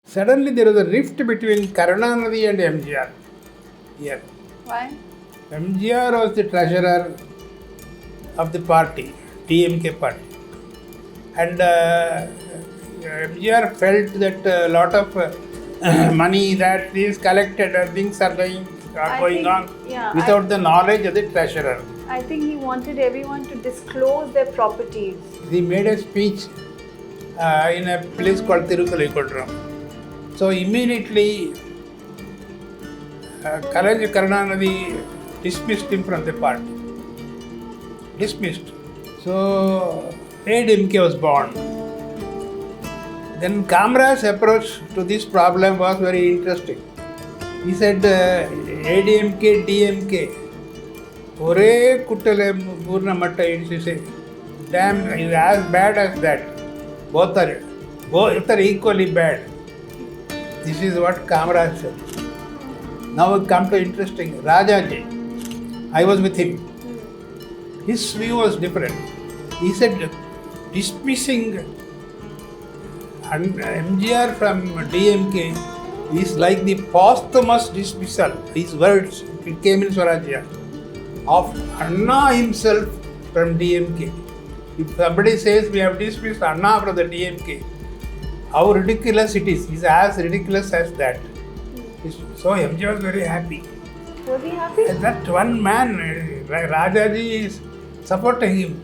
Suddenly there was a rift between Karunanidhi and MGR here. Why? MGR was the treasurer of the party, DMK party. And MGR felt that a lot of money that is collected and things are going on without the knowledge of the treasurer. I think he wanted everyone to disclose their properties. He made a speech in a place called Tirukalaikuntram. So immediately Karunanidhi dismissed him from the party. Dismissed. So AIADMK was born. Then Kamraj's approach to this problem was very interesting. He said AIADMK, DMK, Ore Kuttale Purna Matta say, damn, is as bad as that. Both are equally bad. This is what Kamraj said. Now we come to interesting. Rajaji, I was with him. His view was different. He said dismissing MGR from DMK is like the posthumous dismissal. His words, it came in Swarajya, of Anna himself from DMK. If somebody says we have dismissed Anna from the DMK, how ridiculous it is. It's as ridiculous as that. So MGR was very happy. Was he happy? And that one man, Rajaji, is supporting him.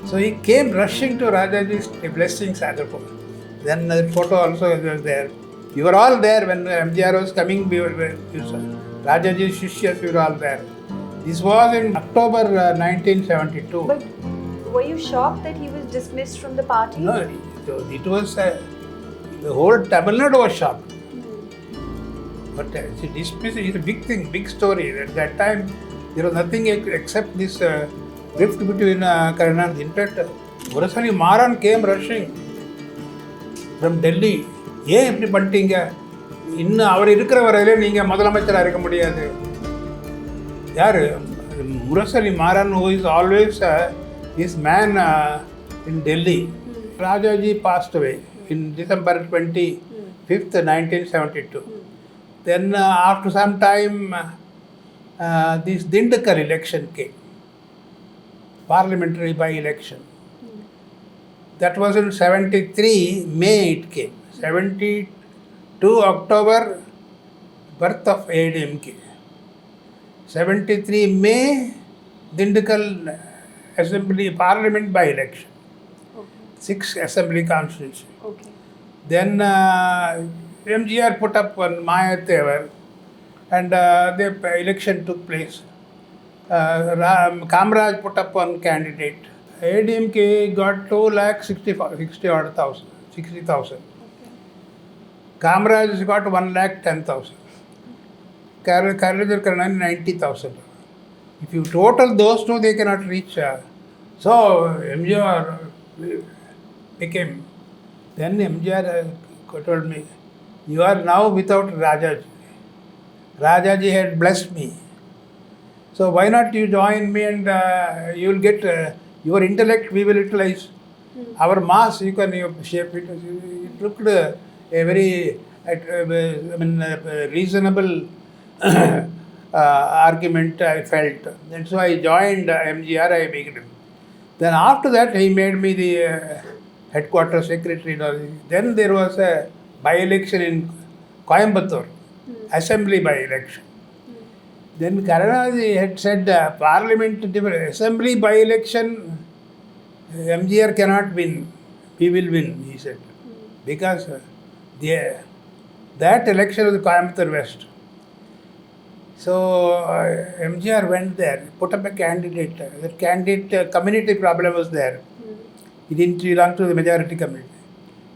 So he came rushing to Rajaji's blessings at the photo. Then the photo also was there. You were all there when MGR was coming. Rajaji's Shishyas, we were all there. This was in October 1972. But were you shocked that he was dismissed from the party? No, it was the whole Tamil Nadu was shocked. But dismissal is a big thing, big story. At that time, there was nothing except this rift between Karunanidhi. In fact, Murasani Maran came rushing from Delhi. ஏன் இப்படி பண்ணிட்டீங்க? இன்னும் அவர் இருக்கிற வரையிலே நீங்கள் முதலமைச்சராக இருக்க முடியாது. யார்? Murasoli Maran, who is always his man in Delhi. Rajaji passed away in December 25th, 1972. Then after some time, this Dindigul election came, parliamentary by-election. That was in 73, May it came. 72 October, birth of AIADMK. 73 May, Dindigul Assembly Parliament by-election. Okay. 6 Assembly constituency. Okay. Then MGR put up one Mayatevar and the election took place. Kamraj put up one candidate. AIADMK got 2,60,000. Kamraj got 1,10,000. Karunanidhi 90,000. If you total those two, they cannot reach. So MGR became. Then MGR told me, you are now without Rajaji. Rajaji had blessed me. So why not you join me and you will get your intellect we will utilize. Our mass you can shape it. It looked a very reasonable argument I felt. And so I joined MGR, I made him. Then after that he made me the headquarters secretary. Then there was a by-election in Coimbatore, assembly by-election. Then Karunanidhi had said parliament, assembly by-election, MGR cannot win, we will win, he said. Because that election was Coimbatore West. So MGR went there, put up a candidate. That candidate, community problem was there. He didn't belong to the majority community.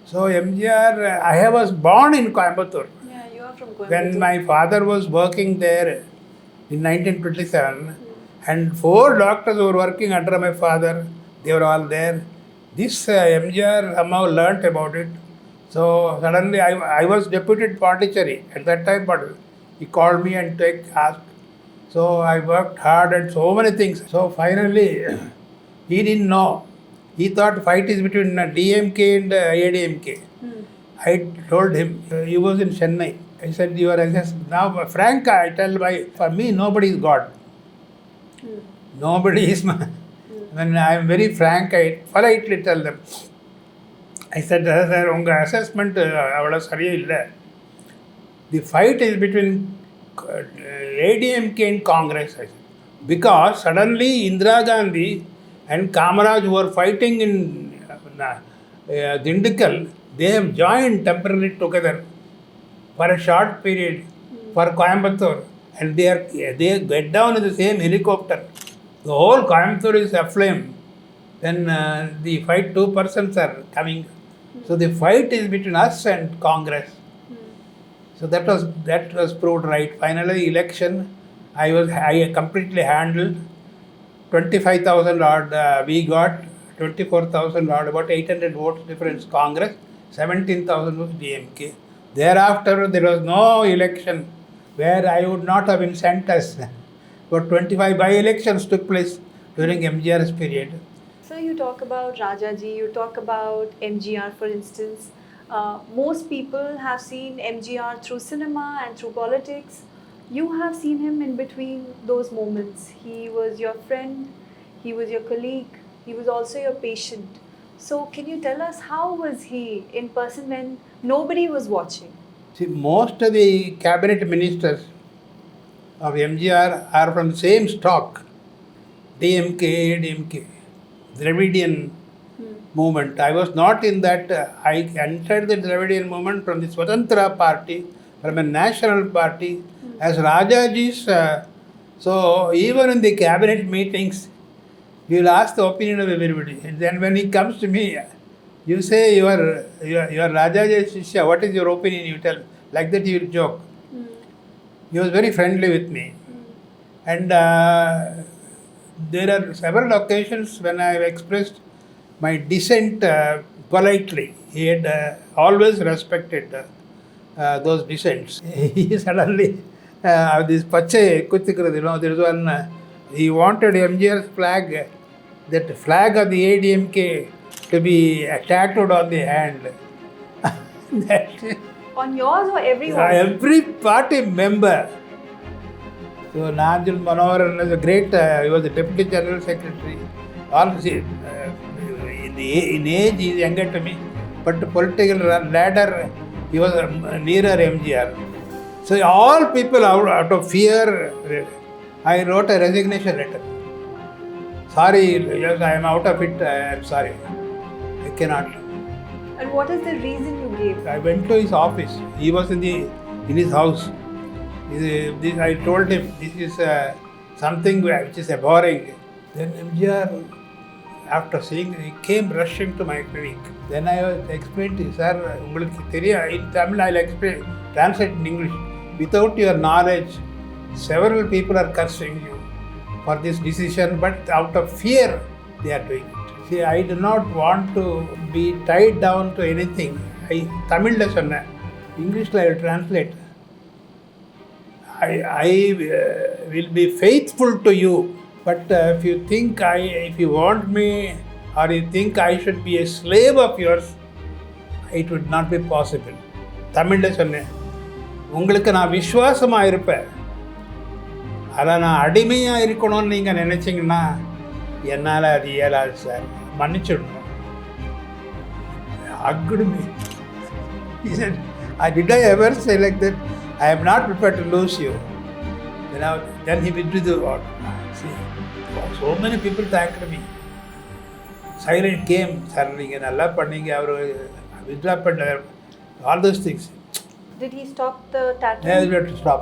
So MGR, I was born in Coimbatore. Yeah, you are from Coimbatore. When my father was working there in 1927, and 4 doctors were working under my father, they were all there. This MGR somehow learnt about it. So suddenly I was deputed Pondicherry at that time, but he called me and asked. So I worked hard at so many things. So finally, he didn't know. He thought fight is between DMK and AIADMK. I told him, he was in Chennai. I said, you are just now, Frank, I tell for me, nobody is God. Nobody is my. When I am very frank, I politely tell them. I said, sir, unga assessment avvala sariya illa. The fight is between ADMK and Congress. I said. Because suddenly Indira Gandhi and Kamaraj were fighting in Dindigul, they have joined temporarily together for a short period for Coimbatore, and they get down in the same helicopter. The whole Coimbatore is aflame. Then the fight, 2 persons are coming. So the fight is between us and Congress. So that was proved right. Finally, election, I completely handled 25,000 odd. We got 24,000 odd, about 800 votes difference. Congress, 17,000 was DMK. Thereafter, there was no election where I would not have been sent as. But 25 by-elections took place during MGR's period. So you talk about Rajaji, you talk about MGR, for instance. Most people have seen MGR through cinema and through politics. You have seen him in between those moments. He was your friend, he was your colleague, he was also your patient. So can you tell us how was he in person when nobody was watching? See, most of the cabinet ministers of MGR are from the same stock. DMK, AIADMK, Dravidian movement. I was not in that. I entered the Dravidian movement from the Swatantra party, from a national party, as Rajaji's. So even in the cabinet meetings, you will ask the opinion of everybody. And then when he comes to me, you say you are Rajaji's Shishya, what is your opinion? You tell. Like that he will joke. He was very friendly with me. And there are several occasions when I have expressed my dissent politely. He had always respected those dissents. He suddenly, this Pache Kutikru, there is one, he wanted MGR's flag, that flag of the AIADMK to be tattooed on the hand. On yours or everyone? Every party member. So Najul Manoharan was a great, he was the Deputy General Secretary. Also, in age he is younger to me, but the political ladder, he was nearer MGR. So all people out of fear, I wrote a resignation letter. Sorry, yes, I am out of it, I am sorry. I cannot. And what is the reason you gave? I went to his office. He was in his house. I told him, this is something which is abhorring. Then MGR, after seeing, he came rushing to my clinic. Then I explained to him, sir, in Tamil I'll explain, translate in English. Without your knowledge, several people are cursing you for this decision, but out of fear, they are doing it. See, I do not want to be tied down to anything. Tamil la sonna, English I will translate. I will be faithful to you, but if you want me, or you think I should be a slave of yours, it would not be possible. Tamil la sonna, உங்களுக்கு நான் விசுவாசமாக இருப்பேன், அதை நான் அடிமையாக இருக்கணும்னு நீங்கள் நினச்சிங்கன்னா என்னால் அது இயலாது sir, மன்னிச்சிடணும். Hugged me. He said, did I ever say like that? I am not prepared to lose you. Then he withdrew the order. See, so many people thanked me. Silent came, sir, நீங்கள் நல்லா பண்ணீங்க, அவர் withdraw பண்ணார், all those things. Did he stop the tattoo? Yeah, he had to stop.